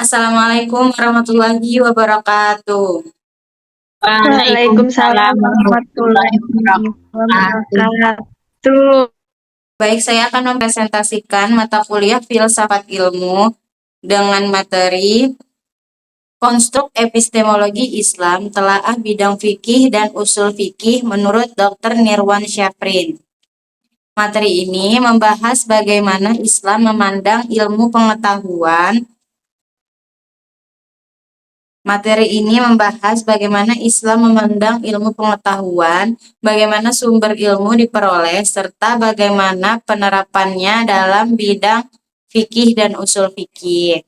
Assalamualaikum warahmatullahi wabarakatuh. Waalaikumsalam Waalaikumsalam warahmatullahi warahmatullahi wabarakatuh. wabarakatuh. Baik, saya akan mempresentasikan mata kuliah Filsafat Ilmu dengan materi Konstruk Epistemologi Islam, Telaah Bidang Fikih dan Usul Fikih menurut Dr. Nirwan Syafrin. Materi ini membahas bagaimana Islam memandang ilmu pengetahuan. Materi ini membahas bagaimana Islam memandang ilmu pengetahuan, bagaimana sumber ilmu diperoleh, serta bagaimana penerapannya dalam bidang fikih dan usul fikih.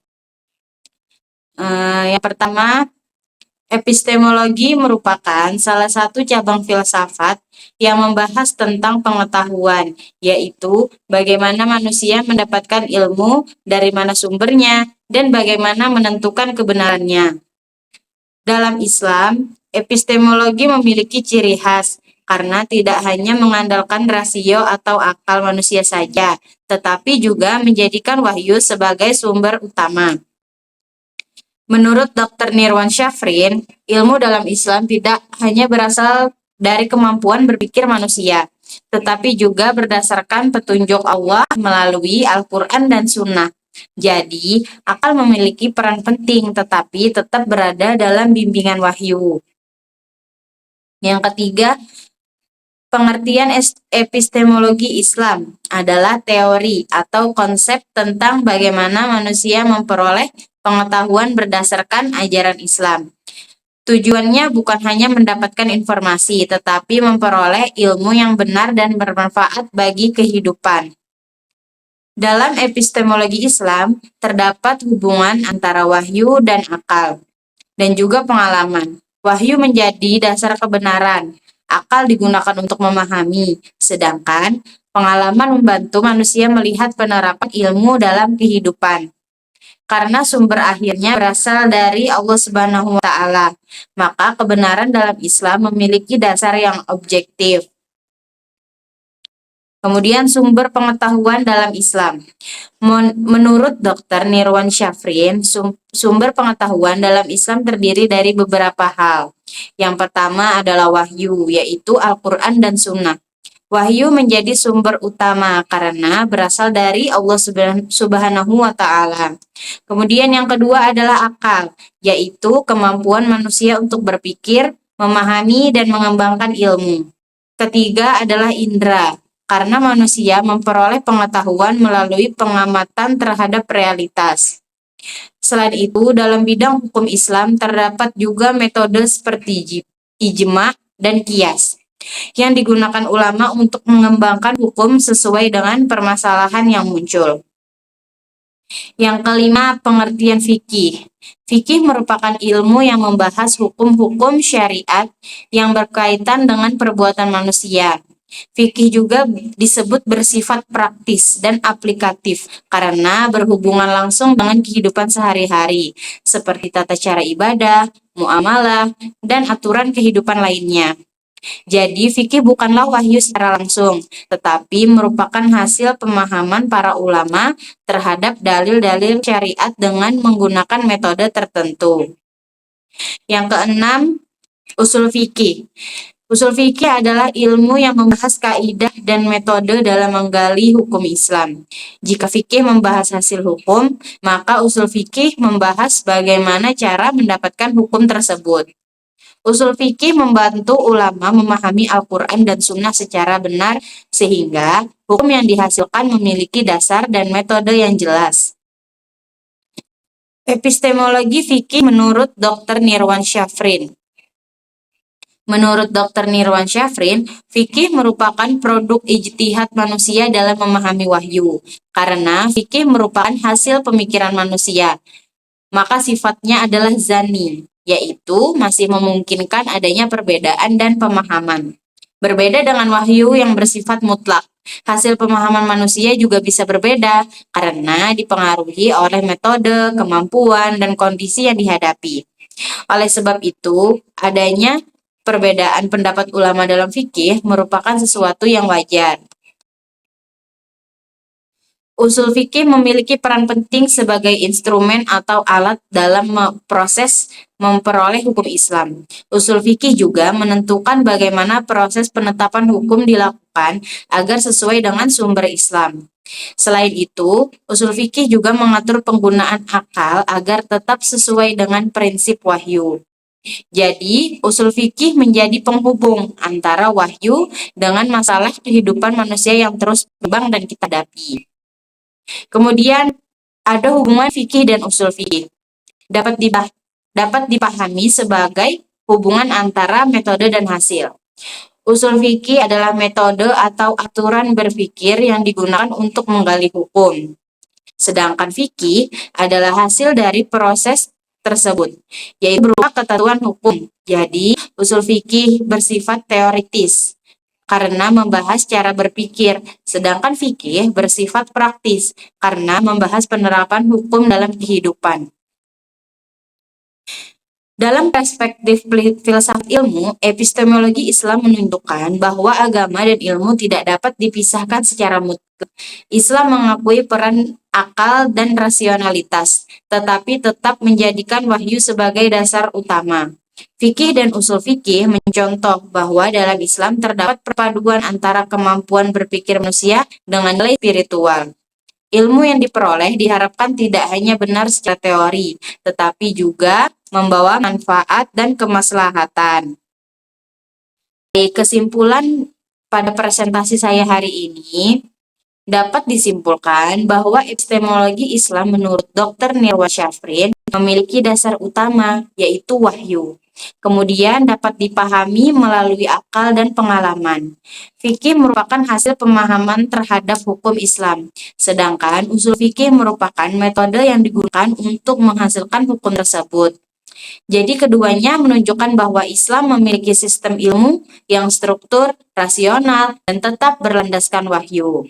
Yang pertama, epistemologi merupakan salah satu cabang filsafat yang membahas tentang pengetahuan, yaitu bagaimana manusia mendapatkan ilmu, dari mana sumbernya, dan bagaimana menentukan kebenarannya. Dalam Islam, epistemologi memiliki ciri khas karena tidak hanya mengandalkan rasio atau akal manusia saja, tetapi juga menjadikan wahyu sebagai sumber utama. Menurut Dr. Nirwan Syafrin, ilmu dalam Islam tidak hanya berasal dari kemampuan berpikir manusia, tetapi juga berdasarkan petunjuk Allah melalui Al-Quran dan Sunnah. Jadi, akal memiliki peran penting, tetapi tetap berada dalam bimbingan wahyu. Yang ketiga, pengertian epistemologi Islam adalah teori atau konsep tentang bagaimana manusia memperoleh pengetahuan berdasarkan ajaran Islam. Tujuannya bukan hanya mendapatkan informasi, tetapi memperoleh ilmu yang benar dan bermanfaat bagi kehidupan. Dalam epistemologi Islam, terdapat hubungan antara wahyu dan akal, dan juga pengalaman. Wahyu menjadi dasar kebenaran, akal digunakan untuk memahami, sedangkan pengalaman membantu manusia melihat penerapan ilmu dalam kehidupan. Karena sumber akhirnya berasal dari Allah Subhanahu wa Ta'ala, maka kebenaran dalam Islam memiliki dasar yang objektif. Kemudian sumber pengetahuan dalam Islam. Menurut Dr. Nirwan Syafrin, sumber pengetahuan dalam Islam terdiri dari beberapa hal. Yang pertama adalah wahyu, yaitu Al-Quran dan Sunnah. Wahyu menjadi sumber utama karena berasal dari Allah Subhanahu wa Ta'ala. Kemudian yang kedua adalah akal, yaitu kemampuan manusia untuk berpikir, memahami, dan mengembangkan ilmu. Ketiga adalah indera, karena manusia memperoleh pengetahuan melalui pengamatan terhadap realitas. Selain itu, dalam bidang hukum Islam terdapat juga metode seperti ijma dan qiyas yang digunakan ulama untuk mengembangkan hukum sesuai dengan permasalahan yang muncul. Yang kelima, pengertian fikih. Fikih merupakan ilmu yang membahas hukum-hukum syariat yang berkaitan dengan perbuatan manusia. Fikih juga disebut bersifat praktis dan aplikatif karena berhubungan langsung dengan kehidupan sehari-hari, seperti tata cara ibadah, muamalah, dan aturan kehidupan lainnya. Jadi, fikih bukanlah wahyu secara langsung, tetapi merupakan hasil pemahaman para ulama terhadap dalil-dalil syariat dengan menggunakan metode tertentu. Yang keenam, usul fikih. Usul fikih adalah ilmu yang membahas kaidah dan metode dalam menggali hukum Islam. Jika fikih membahas hasil hukum, maka usul fikih membahas bagaimana cara mendapatkan hukum tersebut. Usul fikih membantu ulama memahami Al-Quran dan Sunnah secara benar sehingga hukum yang dihasilkan memiliki dasar dan metode yang jelas. Epistemologi fikih menurut Dr. Nirwan Syafrin. Menurut Dr. Nirwan Syafrin, fikih merupakan produk ijtihad manusia dalam memahami wahyu. Karena fikih merupakan hasil pemikiran manusia, maka sifatnya adalah zani, yaitu masih memungkinkan adanya perbedaan dan pemahaman. Berbeda dengan wahyu yang bersifat mutlak, hasil pemahaman manusia juga bisa berbeda karena dipengaruhi oleh metode, kemampuan, dan kondisi yang dihadapi. Oleh sebab itu, adanya perbedaan pendapat ulama dalam fikih merupakan sesuatu yang wajar. Usul fikih memiliki peran penting sebagai instrumen atau alat dalam proses memperoleh hukum Islam. Usul fikih juga menentukan bagaimana proses penetapan hukum dilakukan agar sesuai dengan sumber Islam. Selain itu, usul fikih juga mengatur penggunaan akal agar tetap sesuai dengan prinsip wahyu. Jadi, usul fikih menjadi penghubung antara wahyu dengan masalah kehidupan manusia yang terus berkembang dan kita hadapi. Kemudian ada hubungan fikih dan usul fikih. Dapat dipahami sebagai hubungan antara metode dan hasil. Usul fikih adalah metode atau aturan berpikir yang digunakan untuk menggali hukum. Sedangkan fikih adalah hasil dari proses tersebut, yaitu berupa ketentuan hukum. Jadi, usul fikih bersifat teoritis karena membahas cara berpikir, sedangkan fikih bersifat praktis karena membahas penerapan hukum dalam kehidupan. Dalam perspektif filsafat ilmu, epistemologi Islam menunjukkan bahwa agama dan ilmu tidak dapat dipisahkan secara mutlak. Islam mengakui peran akal dan rasionalitas, tetapi tetap menjadikan wahyu sebagai dasar utama. Fikih dan usul fikih mencontoh bahwa dalam Islam terdapat perpaduan antara kemampuan berpikir manusia dengan nilai spiritual. Ilmu yang diperoleh diharapkan tidak hanya benar secara teori, tetapi juga membawa manfaat dan kemaslahatan. Kesimpulan pada presentasi saya hari ini, dapat disimpulkan bahwa epistemologi Islam menurut Dr. Nirwan Syafrin memiliki dasar utama, yaitu wahyu. Kemudian dapat dipahami melalui akal dan pengalaman. Fikih merupakan hasil pemahaman terhadap hukum Islam, sedangkan usul fikih merupakan metode yang digunakan untuk menghasilkan hukum tersebut. Jadi keduanya menunjukkan bahwa Islam memiliki sistem ilmu yang struktur, rasional, dan tetap berlandaskan wahyu.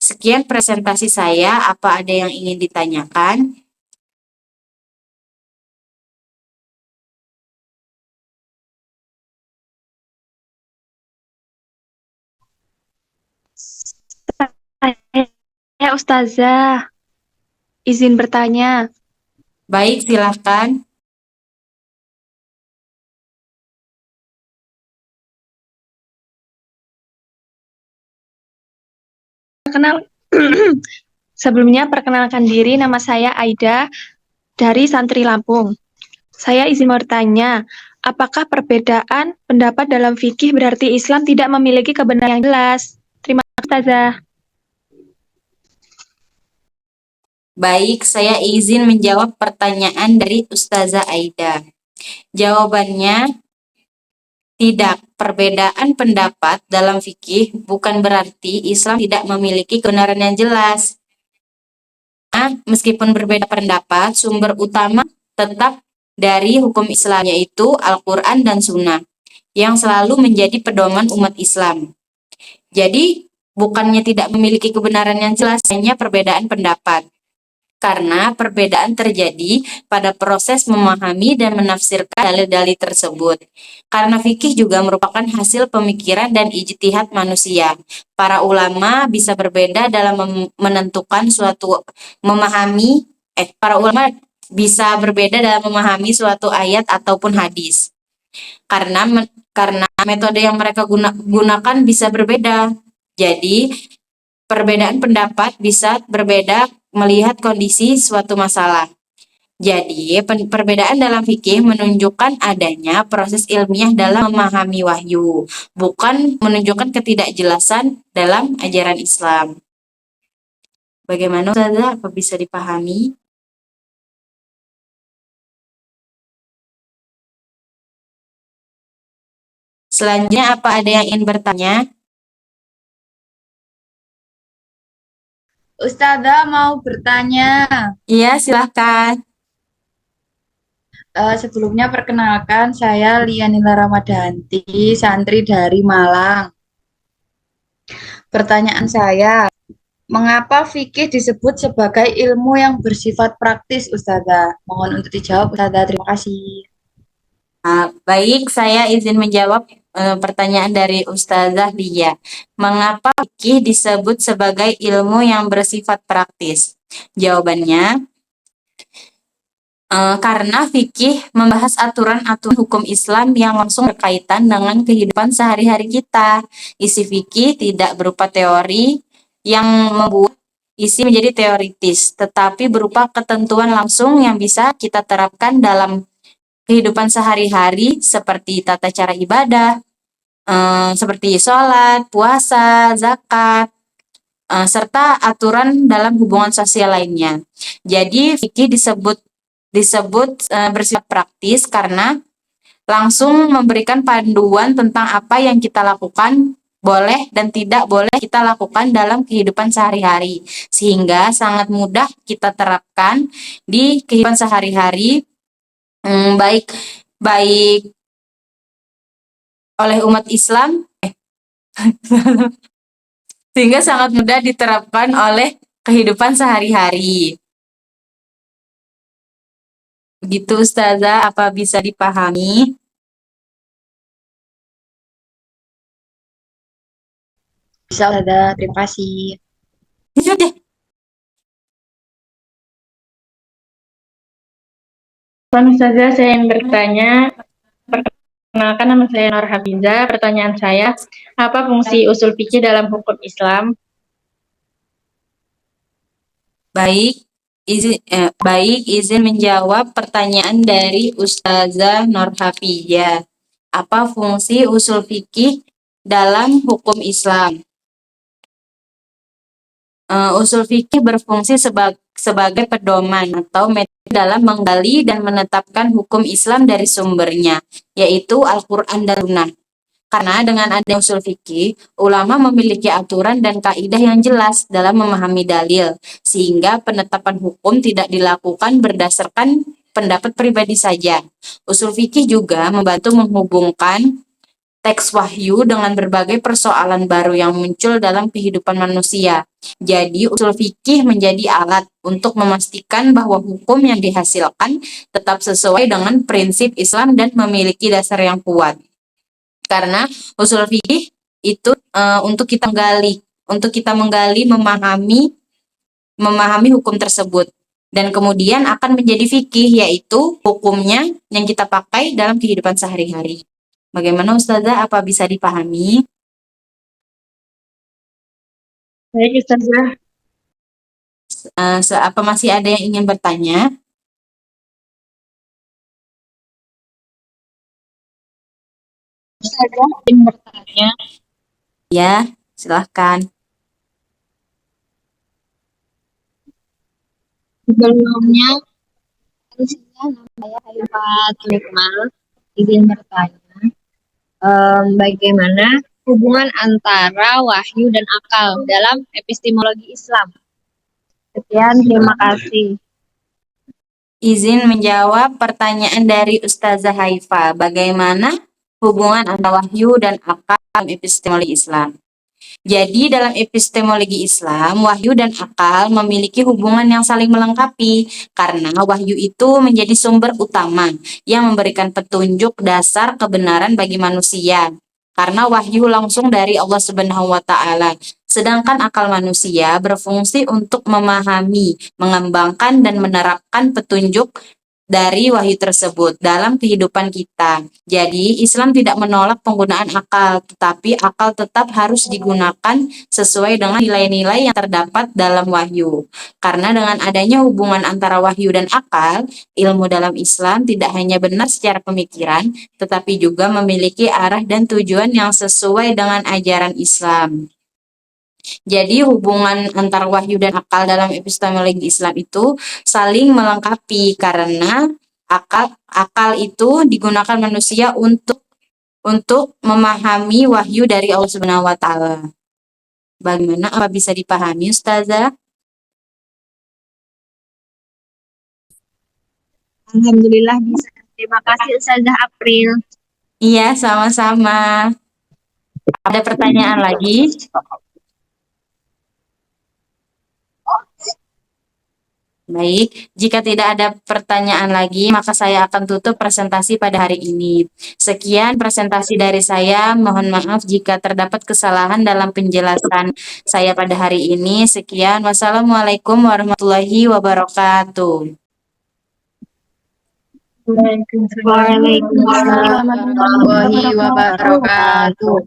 Sekian presentasi saya, apa ada yang ingin ditanyakan? Ya, Ustazah, izin bertanya. Baik, silakan. Sebelumnya perkenalkan diri, nama saya Aida dari Santri Lampung. Saya izin bertanya, apakah perbedaan pendapat dalam fikih berarti Islam tidak memiliki kebenaran yang jelas? Terima kasih, Ustazah. Baik, saya izin menjawab pertanyaan dari Ustazah Aida. Jawabannya, tidak. Perbedaan pendapat dalam fikih bukan berarti Islam tidak memiliki kebenaran yang jelas. Nah, meskipun berbeda pendapat, sumber utama tetap dari hukum Islam, yaitu Al-Quran dan Sunnah, yang selalu menjadi pedoman umat Islam. Jadi, bukannya tidak memiliki kebenaran yang jelas, hanya perbedaan pendapat. Karena perbedaan terjadi pada proses memahami dan menafsirkan dalil-dalil tersebut. Karena fikih juga merupakan hasil pemikiran dan ijtihad manusia. Para ulama bisa berbeda dalam menentukan para ulama bisa berbeda dalam memahami suatu ayat ataupun hadis. Karena metode yang mereka gunakan bisa berbeda. Jadi, perbedaan pendapat bisa berbeda melihat kondisi suatu masalah. Jadi, perbedaan dalam fikih menunjukkan adanya proses ilmiah dalam memahami wahyu, bukan menunjukkan ketidakjelasan dalam ajaran Islam. Bagaimana, Ustazah? Apa bisa dipahami? Selanjutnya, apa ada yang ingin bertanya? Ustazah mau bertanya. Iya, silahkan. Sebelumnya perkenalkan saya Lianila Ramadanti, santri dari Malang. Pertanyaan saya, mengapa fikih disebut sebagai ilmu yang bersifat praktis, Ustazah? Mohon untuk dijawab, Ustazah. Terima kasih. Baik, saya izin menjawab pertanyaan dari Ustazah Lia. Mengapa fikih disebut sebagai ilmu yang bersifat praktis? Jawabannya, karena fikih membahas aturan-aturan hukum Islam yang langsung berkaitan dengan kehidupan sehari-hari kita. Isi fikih tidak berupa teori yang membuat isi menjadi teoritis, tetapi berupa ketentuan langsung yang bisa kita terapkan dalam kehidupan sehari-hari seperti tata cara ibadah, seperti sholat, puasa, zakat, serta aturan dalam hubungan sosial lainnya. Jadi fikih disebut bersifat praktis karena langsung memberikan panduan tentang apa yang kita lakukan boleh dan tidak boleh kita lakukan dalam kehidupan sehari-hari, sehingga sangat mudah kita terapkan di kehidupan sehari-hari, baik baik oleh umat Islam, sehingga sangat mudah diterapkan oleh kehidupan sehari-hari. Begitu Ustazah, apa bisa dipahami? Bisa, Ustazah. Terima kasih. Lanjut deh. Ustazah, saya ingin bertanya. Perkenalkan, nama saya Nur Hafiza. Pertanyaan saya, apa fungsi usul fikih dalam hukum Islam? Izin menjawab pertanyaan dari Ustazah Nur Hafizah. Apa fungsi usul fikih dalam hukum Islam? Usul fikih berfungsi sebagai pedoman atau metode dalam menggali dan menetapkan hukum Islam dari sumbernya, yaitu Al-Quran dan Sunnah. Karena dengan adanya usul fikih, ulama memiliki aturan dan kaidah yang jelas dalam memahami dalil, sehingga penetapan hukum tidak dilakukan berdasarkan pendapat pribadi saja. Usul fikih juga membantu menghubungkan teks wahyu dengan berbagai persoalan baru yang muncul dalam kehidupan manusia. Jadi, usul fikih menjadi alat untuk memastikan bahwa hukum yang dihasilkan tetap sesuai dengan prinsip Islam dan memiliki dasar yang kuat. Karena usul fikih itu untuk kita menggali, memahami hukum tersebut, dan kemudian akan menjadi fikih, yaitu hukumnya yang kita pakai dalam kehidupan sehari-hari. Bagaimana Ustazah, apa bisa dipahami? Baik, Ustazah. Apa masih ada yang ingin bertanya? Ustazah, ingin bertanya. Ya, silahkan. Sebelumnya, nama saya Haifat Nikmal, izin bertanya, bagaimana hubungan antara wahyu dan akal dalam epistemologi Islam? Sekian, terima kasih. Izin menjawab pertanyaan dari Ustazah Haifa. Bagaimana hubungan antara wahyu dan akal dalam epistemologi Islam? Jadi dalam epistemologi Islam, wahyu dan akal memiliki hubungan yang saling melengkapi karena wahyu itu menjadi sumber utama yang memberikan petunjuk dasar kebenaran bagi manusia. Karena wahyu langsung dari Allah Subhanahu wa taala. Sedangkan akal manusia berfungsi untuk memahami, mengembangkan dan menerapkan petunjuk dari wahyu tersebut dalam kehidupan kita. Jadi, Islam tidak menolak penggunaan akal, tetapi akal tetap harus digunakan sesuai dengan nilai-nilai yang terdapat dalam wahyu. Karena dengan adanya hubungan antara wahyu dan akal, ilmu dalam Islam tidak hanya benar secara pemikiran, tetapi juga memiliki arah dan tujuan yang sesuai dengan ajaran Islam. Jadi hubungan antara wahyu dan akal dalam epistemologi Islam itu saling melengkapi karena akal itu digunakan manusia untuk memahami wahyu dari Allah Subhanahu wa taala. Bagaimana, apa bisa dipahami Ustazah? Alhamdulillah bisa. Terima kasih Ustazah April. Iya, sama-sama. Ada pertanyaan lagi? Baik, jika tidak ada pertanyaan lagi, maka saya akan tutup presentasi pada hari ini. Sekian presentasi dari saya. Mohon maaf jika terdapat kesalahan dalam penjelasan saya pada hari ini. Sekian, wassalamualaikum warahmatullahi wabarakatuh. Waalaikumsalam Warahmatullahi wabarakatuh.